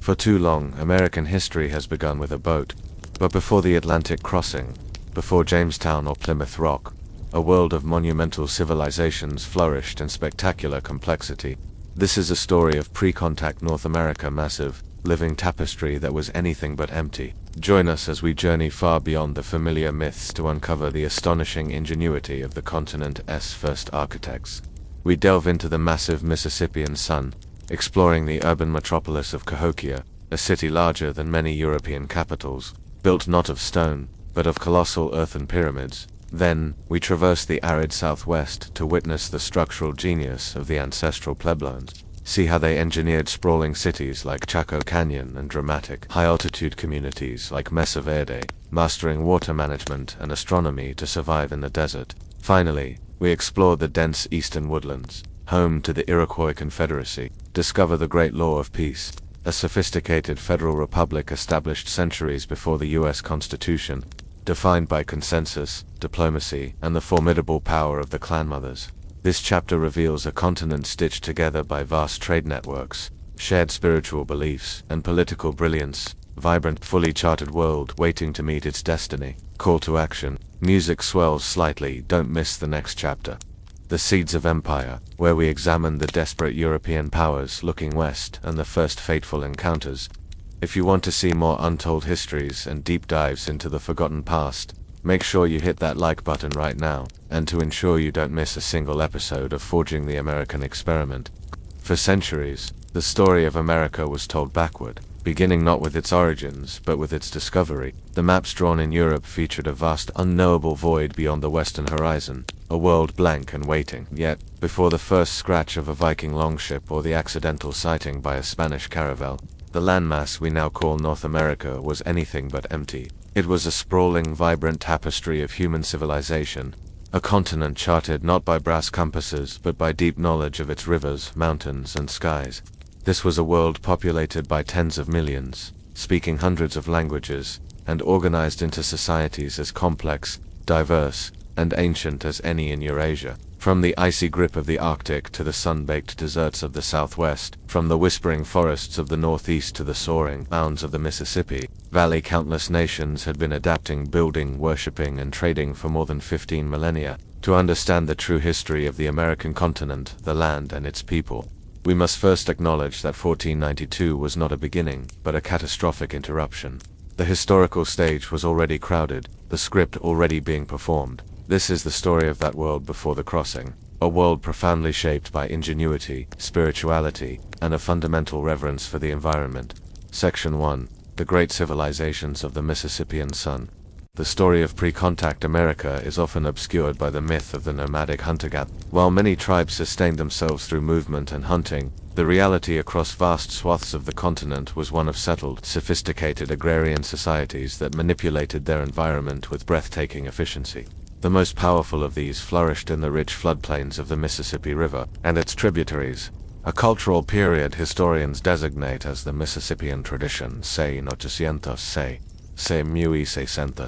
For too long, American history has begun with a boat. But before the Atlantic crossing, before Jamestown or Plymouth Rock, a world of monumental civilizations flourished in spectacular complexity. This is a story of pre-contact North America, massive, living tapestry that was anything but empty. Join us as we journey far beyond the familiar myths to uncover the astonishing ingenuity of the continent's first architects. We delve into the massive Mississippian sun, exploring the urban metropolis of Cahokia, a city larger than many European capitals, built not of stone, but of colossal earthen pyramids. Then, we traverse the arid southwest to witness the structural genius of the Ancestral Puebloans. See how they engineered sprawling cities like Chaco Canyon and dramatic, high-altitude communities like Mesa Verde, mastering water management and astronomy to survive in the desert. Finally, we explore the dense eastern woodlands, home to the Iroquoian Confederacy, discover the Great Law of Peace, a sophisticated federal republic established centuries before the U.S. Constitution, defined by consensus, diplomacy, and the formidable power of the clan mothers. This chapter reveals a continent stitched together by vast trade networks, shared spiritual beliefs, and political brilliance, vibrant, fully charted world waiting to meet its destiny. Call to action. Music swells slightly, don't miss the next chapter. The Seeds of Empire, where we examine the desperate European powers looking west and the first fateful encounters. If you want to see more untold histories and deep dives into the forgotten past, make sure you hit that like button right now, and to ensure you don't miss a single episode of Forging the American Experiment. For centuries, the story of America was told backward, beginning not with its origins, but with its discovery. The maps drawn in Europe featured a vast, unknowable void beyond the western horizon, a world blank and waiting. Yet, before the first scratch of a Viking longship or the accidental sighting by a Spanish caravel, the landmass we now call North America was anything but empty. It was a sprawling, vibrant tapestry of human civilization, a continent charted not by brass compasses but by deep knowledge of its rivers, mountains, and skies. This was a world populated by tens of millions, speaking hundreds of languages, and organized into societies as complex, diverse, and ancient as any in Eurasia. From the icy grip of the Arctic to the sun-baked deserts of the Southwest, from the whispering forests of the Northeast to the soaring mounds of the Mississippi Valley, countless nations had been adapting, building, worshipping, and trading for more than 15 millennia. To understand the true history of the American continent, the land, and its people, we must first acknowledge that 1492 was not a beginning, but a catastrophic interruption. The historical stage was already crowded, the script already being performed. This is the story of that world before the crossing, a world profoundly shaped by ingenuity, spirituality, and a fundamental reverence for the environment. Section 1. The Great Civilizations of the Mississippian Sun. The story of pre-contact America is often obscured by the myth of the nomadic hunter-gatherer. While many tribes sustained themselves through movement and hunting, the reality across vast swaths of the continent was one of settled, sophisticated agrarian societies that manipulated their environment with breathtaking efficiency. The most powerful of these flourished in the rich floodplains of the Mississippi River and its tributaries, a cultural period historians designate as the Mississippian tradition, say 1600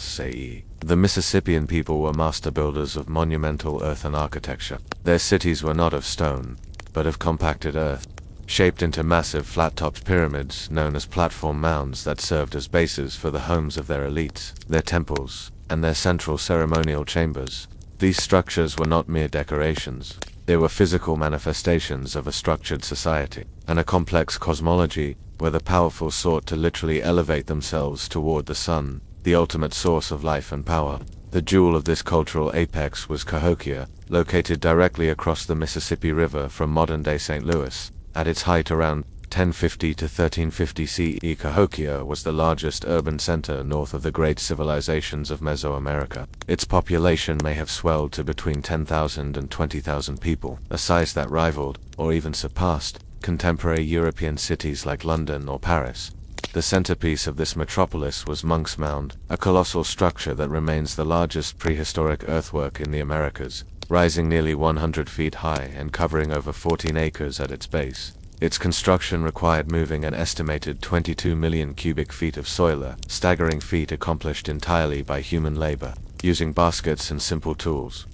CE. The Mississippian people were master builders of monumental earthen architecture. Their cities were not of stone, but of compacted earth, shaped into massive flat-topped pyramids known as platform mounds that served as bases for the homes of their elites, their temples, and their central ceremonial chambers. These structures were not mere decorations. They were physical manifestations of a structured society, and a complex cosmology, where the powerful sought to literally elevate themselves toward the sun, the ultimate source of life and power. The jewel of this cultural apex was Cahokia, located directly across the Mississippi River from modern-day St. Louis. At its height around 1050 to 1350 CE, Cahokia was the largest urban center north of the great civilizations of Mesoamerica. Its population may have swelled to between 10,000 and 20,000 people, a size that rivaled, or even surpassed, contemporary European cities like London or Paris. The centerpiece of this metropolis was Monk's Mound, a colossal structure that remains the largest prehistoric earthwork in the Americas, rising nearly 100 feet high and covering over 14 acres at its base. Its construction required moving an estimated 22 million cubic feet of soil, a staggering feat accomplished entirely by human labor, using baskets and simple tools.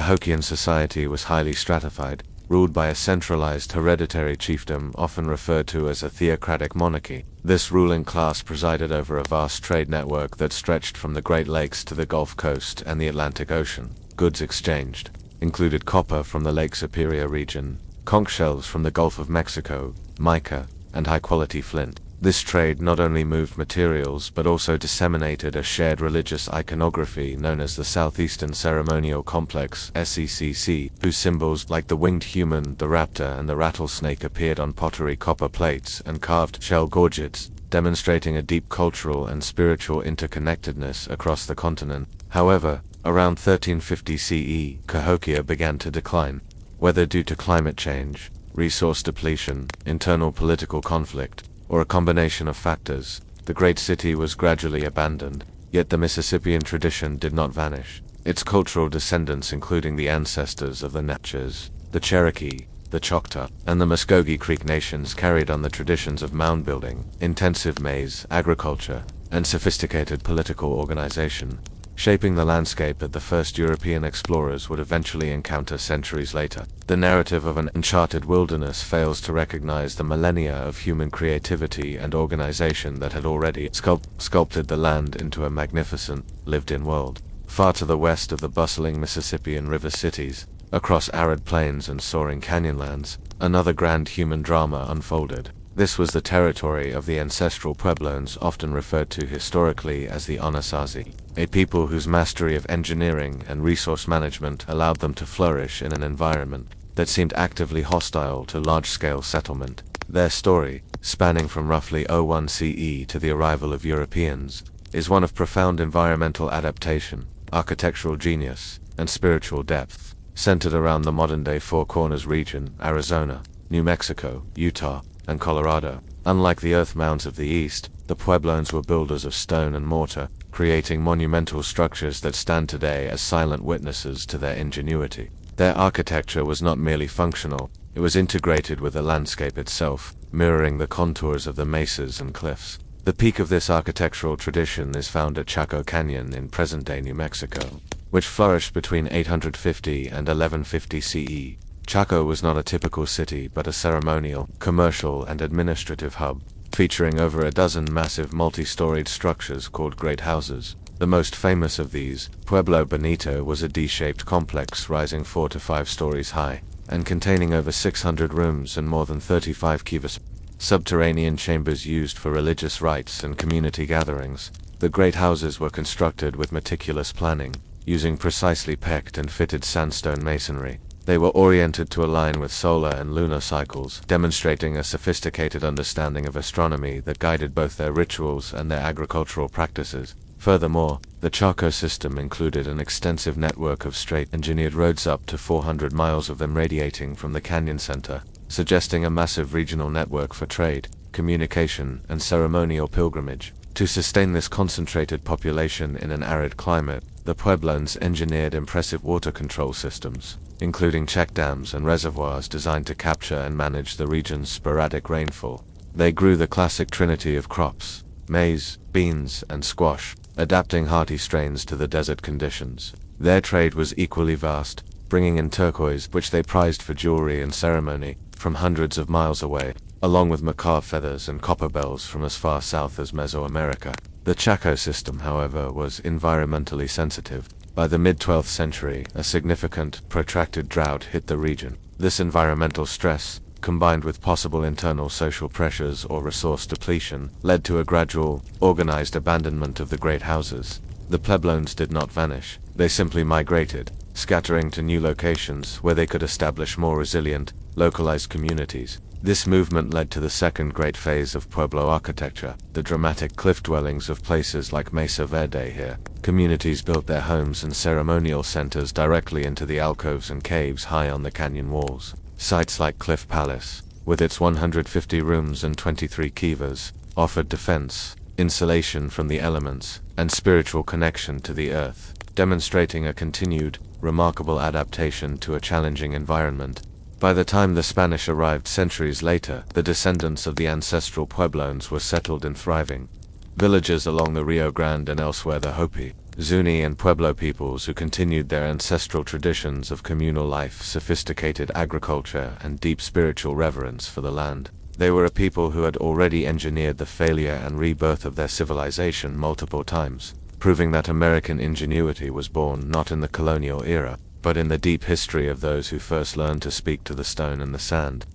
Cahokian society was highly stratified, ruled by a centralized hereditary chiefdom often referred to as a theocratic monarchy. This ruling class presided over a vast trade network that stretched from the Great Lakes to the Gulf Coast and the Atlantic Ocean. Goods exchanged included copper from the Lake Superior region, conch shells from the Gulf of Mexico, mica, and high-quality flint. This trade not only moved materials but also disseminated a shared religious iconography known as the Southeastern Ceremonial Complex (SECC), whose symbols like the winged human, the raptor, and the rattlesnake appeared on pottery, copper plates, and carved shell gorgets, demonstrating a deep cultural and spiritual interconnectedness across the continent. However, around 1350 CE, Cahokia began to decline, whether due to climate change, resource depletion, internal political conflict, or a combination of factors. The great city was gradually abandoned, yet the Mississippian tradition did not vanish. Its cultural descendants, including the ancestors of the Natchez, the Cherokee, the Choctaw, and the Muskogee Creek nations, carried on the traditions of mound building, intensive maize agriculture, and sophisticated political organization, shaping the landscape that the first European explorers would eventually encounter centuries later. The narrative of an uncharted wilderness fails to recognize the millennia of human creativity and organization that had already sculpted the land into a magnificent, lived-in world. Far to the west of the bustling Mississippian river cities, across arid plains and soaring canyonlands, another grand human drama unfolded. This was the territory of the Ancestral Puebloans, often referred to historically as the Haudenosaunee, a people whose mastery of engineering and resource management allowed them to flourish in an environment that seemed actively hostile to large-scale settlement. Their story, spanning from roughly 01 CE to the arrival of Europeans, is one of profound environmental adaptation, architectural genius, and spiritual depth, centered around the modern-day Four Corners region, Arizona, New Mexico, Utah, and Colorado. Unlike the earth mounds of the East, the Puebloans were builders of stone and mortar, creating monumental structures that stand today as silent witnesses to their ingenuity. Their architecture was not merely functional, it was integrated with the landscape itself, mirroring the contours of the mesas and cliffs. The peak of this architectural tradition is found at Chaco Canyon in present-day New Mexico, which flourished between 850 and 1150 CE. Chaco was not a typical city but a ceremonial, commercial, and administrative hub, featuring over a dozen massive multi-storied structures called great houses. The most famous of these, Pueblo Bonito, was a D-shaped complex rising 4 to 5 stories high, and containing over 600 rooms and more than 35 kivas, subterranean chambers used for religious rites and community gatherings. The great houses were constructed with meticulous planning, using precisely pecked and fitted sandstone masonry. They were oriented to align with solar and lunar cycles, demonstrating a sophisticated understanding of astronomy that guided both their rituals and their agricultural practices. Furthermore, the Chaco system included an extensive network of straight, engineered roads, up to 400 miles of them radiating from the canyon center, suggesting a massive regional network for trade, communication, and ceremonial pilgrimage. To sustain this concentrated population in an arid climate, the Puebloans engineered impressive water control systems, including check dams and reservoirs designed to capture and manage the region's sporadic rainfall. They grew the classic trinity of crops: maize, beans, and squash, adapting hearty strains to the desert conditions. Their trade was equally vast, bringing in turquoise, which they prized for jewelry and ceremony, from hundreds of miles away, along with macaw feathers and copper bells from as far south as Mesoamerica. The Chaco system, however, was environmentally sensitive. By the mid-12th century, a significant, protracted drought hit the region. This environmental stress, combined with possible internal social pressures or resource depletion, led to a gradual, organized abandonment of the great houses. The Puebloans did not vanish, they simply migrated, scattering to new locations where they could establish more resilient, localized communities. This movement led to the second great phase of Pueblo architecture, the dramatic cliff dwellings of places like Mesa Verde. Here, communities built their homes and ceremonial centers directly into the alcoves and caves high on the canyon walls. Sites like Cliff Palace, with its 150 rooms and 23 kivas, offered defense, insulation from the elements, and spiritual connection to the earth, demonstrating a continued, remarkable adaptation to a challenging environment. By the time the Spanish arrived centuries later, the descendants of the Ancestral Puebloans were settled and thriving. Villages along the Rio Grande and elsewhere, the Hopi, Zuni and Pueblo peoples who continued their ancestral traditions of communal life, sophisticated agriculture, and deep spiritual reverence for the land. They were a people who had already engineered the failure and rebirth of their civilization multiple times, proving that American ingenuity was born not in the colonial era, but in the deep history of those who first learned to speak to the stone and the sand.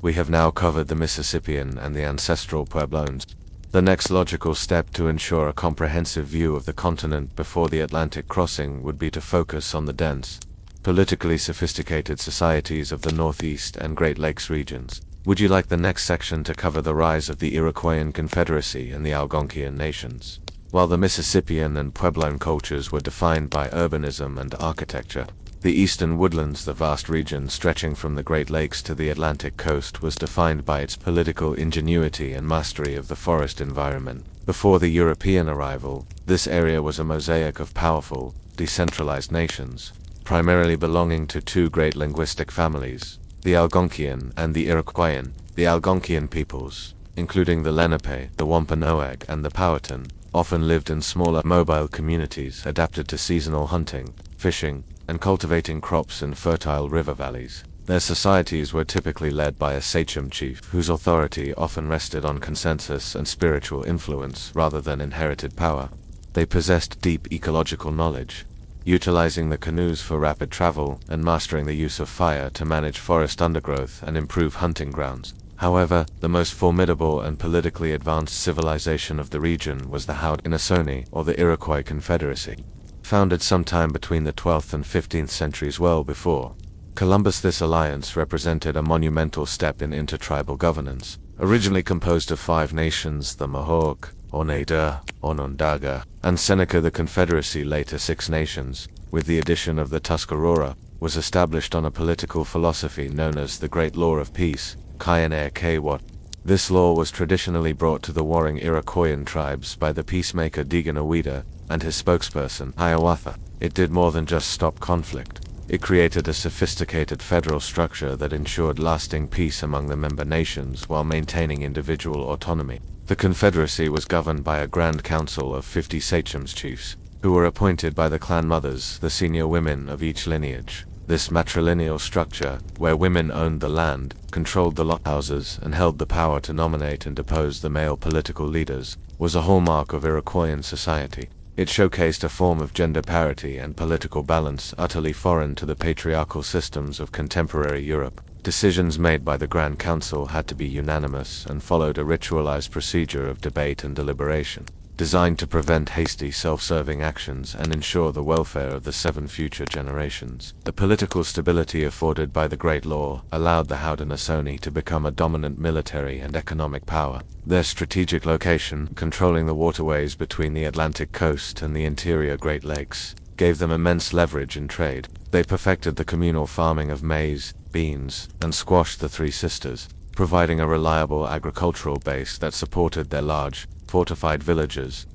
We have now covered the Mississippian and the Ancestral Puebloans. The next logical step to ensure a comprehensive view of the continent before the Atlantic crossing would be to focus on the dense, politically sophisticated societies of the Northeast and Great Lakes regions. Would you like the next section to cover the rise of the Iroquoian Confederacy and the Algonquian nations? While the Mississippian and Puebloan cultures were defined by urbanism and architecture, the eastern woodlands, the vast region stretching from the Great Lakes to the Atlantic coast, was defined by its political ingenuity and mastery of the forest environment. Before the European arrival, this area was a mosaic of powerful, decentralized nations, primarily belonging to two great linguistic families, the Algonquian and the Iroquoian. The Algonquian peoples, including the Lenape, the Wampanoag, and the Powhatan, often lived in smaller, mobile communities adapted to seasonal hunting, fishing, and cultivating crops in fertile river valleys. Their societies were typically led by a sachem chief, whose authority often rested on consensus and spiritual influence rather than inherited power. They possessed deep ecological knowledge, utilizing the canoes for rapid travel and mastering the use of fire to manage forest undergrowth and improve hunting grounds. However, the most formidable and politically advanced civilization of the region was the Haudenosaunee, or the Iroquois Confederacy, founded sometime between the 12th and 15th centuries, well before Columbus. This alliance represented a monumental step in intertribal governance. Originally composed of 5 nations, the Mohawk, Oneida, Onondaga, and Seneca, the Confederacy, later 6 nations, with the addition of the Tuscarora, was established on a political philosophy known as the Great Law of Peace, Kayanea. This law was traditionally brought to the warring Iroquoian tribes by the peacemaker Diganawida and his spokesperson, Hiawatha. It did more than just stop conflict. It created a sophisticated federal structure that ensured lasting peace among the member nations while maintaining individual autonomy. The Confederacy was governed by a Grand Council of 50 sachems chiefs, who were appointed by the clan mothers, the senior women of each lineage. This matrilineal structure, where women owned the land, controlled the lot houses, and held the power to nominate and depose the male political leaders, was a hallmark of Iroquoian society. It showcased a form of gender parity and political balance utterly foreign to the patriarchal systems of contemporary Europe. Decisions made by the Grand Council had to be unanimous and followed a ritualized procedure of debate and deliberation, designed to prevent hasty, self-serving actions and ensure the welfare of the 7 future generations. The political stability afforded by the Great Law allowed the Haudenosaunee to become a dominant military and economic power. Their strategic location, controlling the waterways between the Atlantic coast and the interior Great Lakes, gave them immense leverage in trade. They perfected the communal farming of maize, beans, and squash, the 3 sisters, providing a reliable agricultural base that supported their large, fortified villages.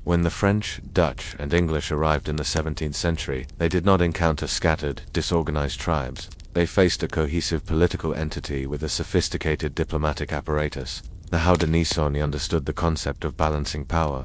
When the French, Dutch, and English arrived in the 17th century, they did not encounter scattered, disorganized tribes. They faced a cohesive political entity with a sophisticated diplomatic apparatus. The Haudenosaunee understood the concept of balancing power,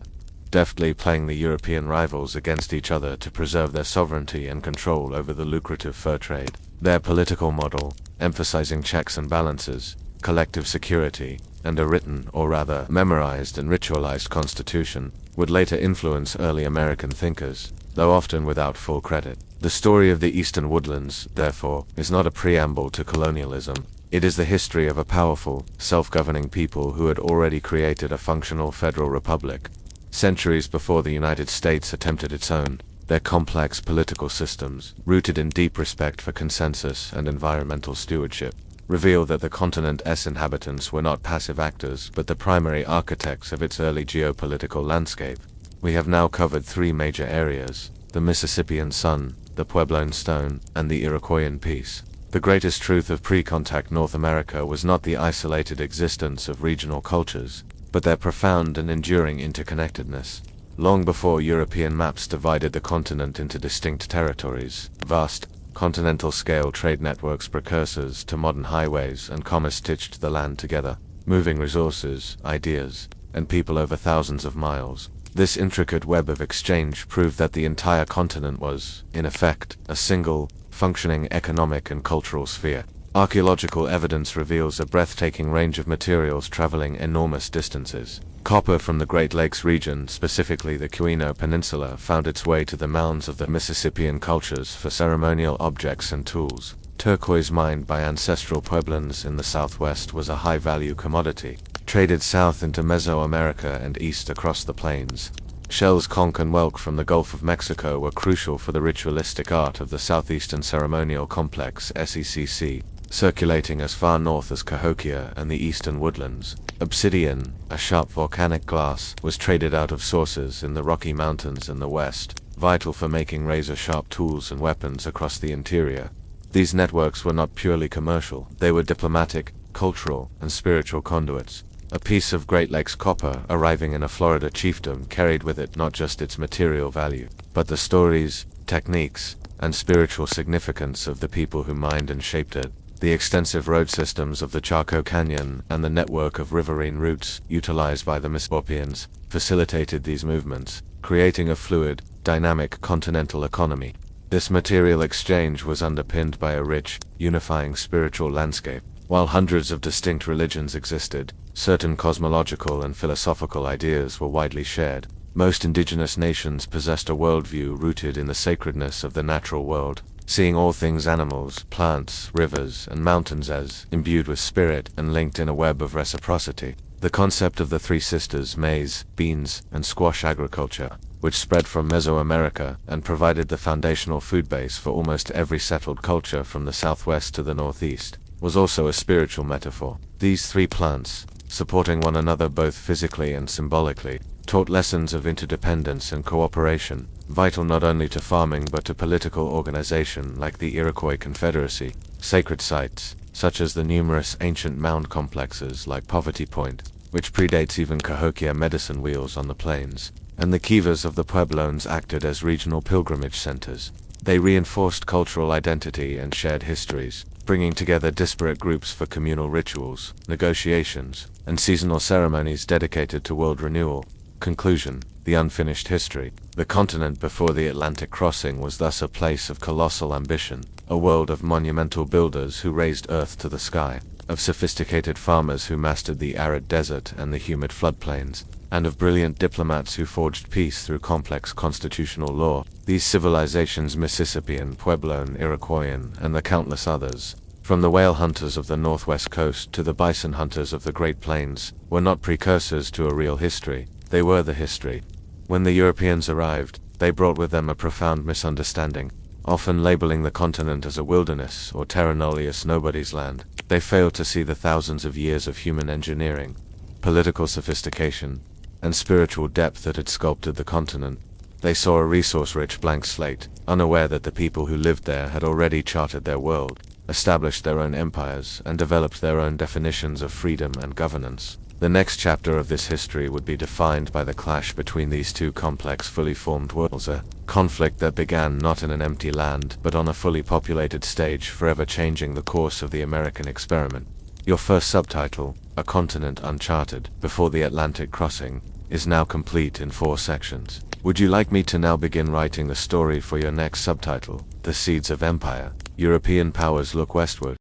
deftly playing the European rivals against each other to preserve their sovereignty and control over the lucrative fur trade. Their political model, emphasizing checks and balances, collective security, and a written, or rather memorized and ritualized constitution, would later influence early American thinkers, though often without full credit. The story of the Eastern Woodlands, therefore, is not a preamble to colonialism. It is the history of a powerful, self-governing people who had already created a functional federal republic, centuries before the United States attempted its own. Their complex political systems, rooted in deep respect for consensus and environmental stewardship, reveal that the continent's inhabitants were not passive actors but the primary architects of its early geopolitical landscape. We have now covered 3 major areas: the Mississippian Sun, the Puebloan Stone, and the Iroquoian Peace. The greatest truth of pre-contact North America was not the isolated existence of regional cultures, but their profound and enduring interconnectedness. Long before European maps divided the continent into distinct territories, vast, continental-scale trade networks, precursors to modern highways and commerce, stitched the land together, moving resources, ideas, and people over thousands of miles. This intricate web of exchange proved that the entire continent was, in effect, a single, functioning economic and cultural sphere. Archaeological evidence reveals a breathtaking range of materials traveling enormous distances. Copper from the Great Lakes region, specifically the Quinault Peninsula, found its way to the mounds of the Mississippian cultures for ceremonial objects and tools. Turquoise mined by ancestral Puebloans in the southwest was a high-value commodity, traded south into Mesoamerica and east across the plains. Shells conch and whelk from the Gulf of Mexico were crucial for the ritualistic art of the Southeastern Ceremonial Complex (SECC), circulating as far north as Cahokia and the eastern woodlands. Obsidian, a sharp volcanic glass, was traded out of sources in the Rocky Mountains in the west, vital for making razor-sharp tools and weapons across the interior. These networks were not purely commercial, they were diplomatic, cultural, and spiritual conduits. A piece of Great Lakes copper arriving in a Florida chiefdom carried with it not just its material value, but the stories, techniques, and spiritual significance of the people who mined and shaped it. The extensive road systems of the Chaco Canyon and the network of riverine routes utilized by the Mississippians facilitated these movements, creating a fluid, dynamic continental economy. This material exchange was underpinned by a rich, unifying spiritual landscape. While hundreds of distinct religions existed, certain cosmological and philosophical ideas were widely shared. Most indigenous nations possessed a worldview rooted in the sacredness of the natural world, seeing all things animals, plants, rivers, and mountains as imbued with spirit and linked in a web of reciprocity. The concept of the three sisters, maize, beans, and squash agriculture, which spread from Mesoamerica and provided the foundational food base for almost every settled culture from the southwest to the northeast, was also a spiritual metaphor. These three plants, supporting one another both physically and symbolically, taught lessons of interdependence and cooperation, vital not only to farming but to political organization like the Iroquoian Confederacy. Sacred sites, such as the numerous ancient mound complexes like Poverty Point, which predates even Cahokia medicine wheels on the plains, and the kivas of the Puebloans acted as regional pilgrimage centers. They reinforced cultural identity and shared histories, bringing together disparate groups for communal rituals, negotiations, and seasonal ceremonies dedicated to world renewal. Conclusion: the unfinished history. The continent before the Atlantic crossing was thus a place of colossal ambition, a world of monumental builders who raised earth to the sky, of sophisticated farmers who mastered the arid desert and the humid floodplains, and of brilliant diplomats who forged peace through complex constitutional law. These civilizations, Mississippian, Puebloan, Iroquoian, and the countless others, from the whale hunters of the northwest coast to the bison hunters of the Great Plains, were not precursors to a real history, they were the history. When the Europeans arrived, they brought with them a profound misunderstanding, often labeling the continent as a wilderness or terra nullius, nobody's land. They failed to see the thousands of years of human engineering, political sophistication, and spiritual depth that had sculpted the continent. They saw a resource-rich blank slate, unaware that the people who lived there had already charted their world, established their own empires, and developed their own definitions of freedom and governance. The next chapter of this history would be defined by the clash between these two complex, fully formed worlds, a conflict that began not in an empty land, but on a fully populated stage, forever changing the course of the American experiment. Your first subtitle, A Continent Uncharted, Before the Atlantic Crossing, is now complete in 4 sections. Would you like me to now begin writing the story for your next subtitle, The Seeds of Empire? European Powers Look Westward?